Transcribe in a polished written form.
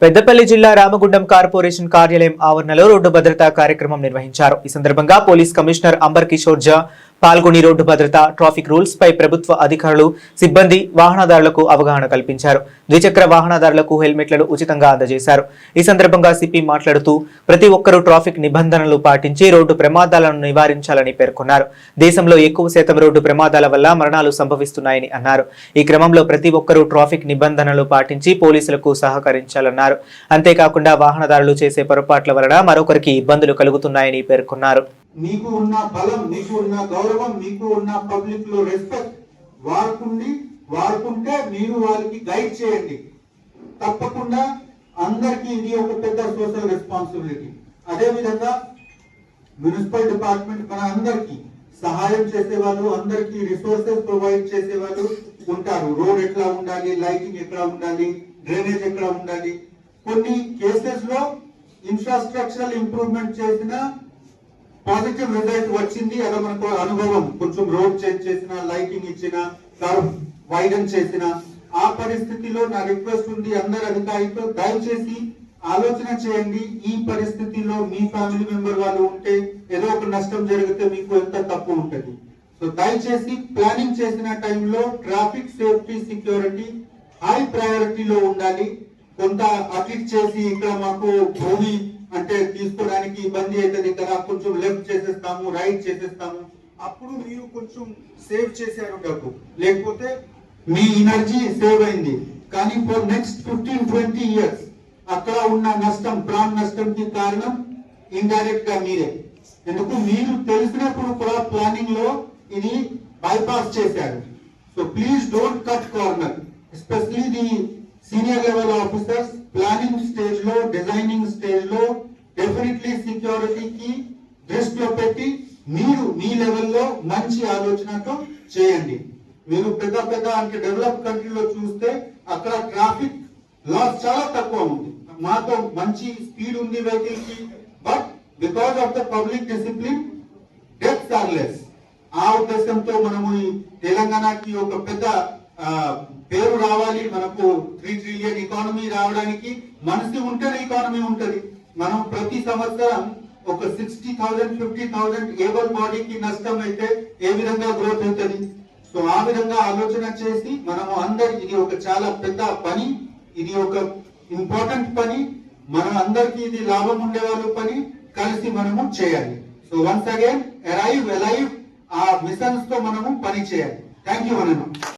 పెద్దపల్లి జిల్లా రామగుండం కార్పొరేషన్ కార్యాలయం ఆవరణలో రోడ్డు భద్రతా కార్యక్రమం నిర్వహించారు. ఈ సందర్భంగా పోలీస్ కమిషనర్ అంబర్ కిషోర్ జా పాల్గొని రోడ్డు భద్రత, ట్రాఫిక్ రూల్స్ పై ప్రభుత్వ అధికారులు, సిబ్బంది, వాహనదారులకు అవగాహన కల్పించారు. ద్విచక్ర వాహనదారులకు హెల్మెట్లను ఉచితంగా అందజేశారు. ఈ సందర్భంగా సిపి మాట్లాడుతూ ప్రతి ఒక్కరూ ట్రాఫిక్ నిబంధనలు పాటించి రోడ్డు ప్రమాదాలను నివారించాలని పేర్కొన్నారు. దేశంలో ఎక్కువ శాతం రోడ్డు ప్రమాదాల వల్ల మరణాలు సంభవిస్తున్నాయని అన్నారు. ఈ క్రమంలో ప్రతి ఒక్కరూ ట్రాఫిక్ నిబంధనలు పాటించి పోలీసులకు సహకరించాలన్నారు. అంతేకాకుండా వాహనదారులు చేసే పొరపాట్ల వలన మరొకరికి ఇబ్బందులు కలుగుతున్నాయని పేర్కొన్నారు. మీకు ఉన్న బలం, మీకు ఉన్న గౌరవం, మీకు ఉన్న పబ్లిక్ లో రెస్పెక్ట్ వాడుకుంటే మీరు వాళ్ళకి గైడ్ చేయండి. తప్పకుండా అందరికీ ఇది ఒక పెద్ద సోషల్ రెస్పాన్సిబిలిటీ. అదే విధంగా మున్సిపల్ డిపార్ట్మెంట్ మన అందరికీ సహాయం చేసేవాళ్ళు, అందరికీ రిసోర్సెస్ ప్రొవైడ్ చేసేవాళ్ళు ఉంటారు. రోడ్ ఎట్లా ఉండాలి, లైటింగ్ ఎట్లా ఉండాలి, డ్రైనేజ్ ఎట్లా ఉండాలి. కొన్ని కేసెస్ లో ఇన్ఫ్రాస్ట్రక్చరల్ ఇంప్రూవ్మెంట్ చేసిన పాజిటివ్ రిజల్ట్ వచ్చింది. అలా మనకు అనుభవం, కొంచెం రోడ్ చేంజ్ చేసిన, లైటింగ్ ఇచ్చిన, కర్వ్ వైడన్ చేసిన. ఆ పరిస్థితిలో నా రిక్వెస్ట్ ఉంది, అందరు అధికారులతో దయచేసి ఆలోచన చేయండి. ఈ పరిస్థితిలో మీ ఫ్యామిలీ మెంబర్ వాళ్ళు ఉంటే ఏదో ఒక నష్టం జరిగితే మీకు ఎంత తప్పు ఉంటుంది. సో దయచేసి ప్లానింగ్ చేసిన టైంలో ట్రాఫిక్ సేఫ్టీ, సెక్యూరిటీ హై ప్రయారిటీలో ఉండాలి. కొంత అటిట్ చేసి ఇక్కడ మాకు భూమి అంటే తీసుకోవడానికి ఇబ్బంది అవుతుంది కదా, కొంచెం లెఫ్ట్ చేసేస్తాము, రైట్ చేసేస్తాము, అప్పుడు మీరు కొంచెం సేవ్ చేశారు డబ్బు, లేకపోతే మీ ఎనర్జీ సేవ్ అయింది. కానీ ఫర్ నెక్స్ట్ 15-20 ఇయర్స్ అక్కడ ఉన్న నష్టం, ప్రాణ నష్టంకి కారణం ఇండైరెక్ట్ గా మీరే. ఎందుకు మీరు తెలిసినప్పుడు కూడా ప్లానింగ్ లో ఇది బైపాస్ చేశారు. So please don't cut corner, especially the senior level officers. Planning stage లో, డిజైనింగ్ స్టేజ్ లో డెఫినెట్లీ సెక్యూరిటీకి దృష్టిలో పెట్టి మీరు మీ లెవెల్లో మంచి ఆలోచనతో చేయండి. మీరు పెద్ద అంటే డెవలప్ కంట్రీలో చూస్తే అక్కడ ట్రాఫిక్ లాస్ చాలా తక్కువ ఉంది. మాతో మంచి స్పీడ్ ఉంది వెహికల్ కి, but because of the public discipline deaths are less. ఆ ఉద్దేశంతో మనము ఈ తెలంగాణకి ఒక పెద్ద పేరు రావాలి. మనకు 3 ట్రిలియన్ ఎకానమీ రావడానికి మనసు ఉంటేనే ఎకానమీ ఉంటది. మనం ప్రతి సంవత్సరం ఒక 60,000 50,000 ఏబుల్ బాడీకి నష్టం అయితే ఏ విధంగా గ్రోత్ అవుతుంది. సో ఆ విధంగా ఆలోచన చేసి మనము అందరి, ఇది ఒక చాలా పెద్ద పని, ఇది ఒక ఇంపార్టెంట్ పని, మనం అందరికి ఇది లాభం ఉండేవాళ్ళు పని, కలిసి మనము చేయాలి. సో వన్స్ అగైన్ అరైవ్ ఆ మిషన్స్ తో మనము పని చేయాలి. Thank you.